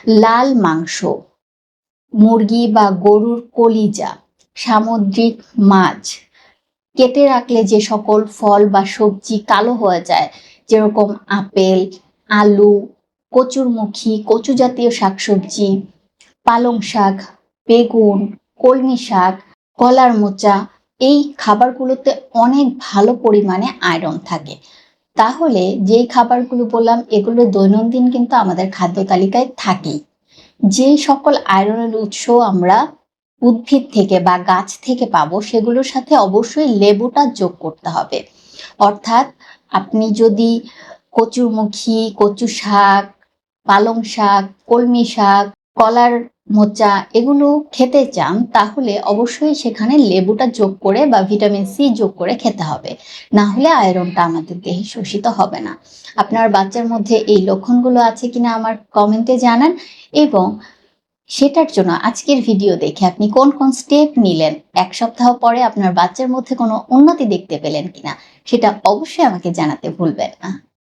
লাল মাংস, মুরগি বা গরুর কলিজা, সামুদ্রিক মাছ, কেটে রাখলে যে সকল ফল বা সবজি কালো হয়ে যায়, যেরকম আপেল, আলু, কচুরমুখী, কচু জাতীয় শাকসবজি, পালং শাক, বেগুন, কলমি শাক, কলার মোচা, এই খাবারগুলোতে অনেক ভালো পরিমাণে আয়রন থাকে। তাহলে যেই খাবারগুলো বললাম এগুলো দৈনন্দিন কিন্তু আমাদের খাদ্য তালিকায় থাকেই। যে সকল আয়রনের উৎস আমরা উদ্ভিদ থেকে বা গাছ থেকে পাবো সেগুলোর সাথে অবশ্যই লেবুটা যোগ করতে হবে। অর্থাৎ আপনি যদি কচুরমুখী, কচু শাক, পালং শাক, কলমি শাক, কলার মোচা এগুলো খেতে চান তাহলে অবশ্যই সেখানে লেবুটা যোগ করে বা ভিটামিন সি যোগ করে খেতে হবে, না হলে আয়রনটা আমাদের দেহে শোষিত হবে না। আপনার বাচ্চার মধ্যে এই লক্ষণগুলো আছে কিনা আমার কমেন্টে জানান, এবং সেটার জন্য আজকের ভিডিও দেখে আপনি কোন কোন স্টেপ নিলেন, এক সপ্তাহ পরে আপনার বাচ্চার মধ্যে কোনো উন্নতি দেখতে পেলেন কিনা সেটা অবশ্যই আমাকে জানাতে ভুলবেন না।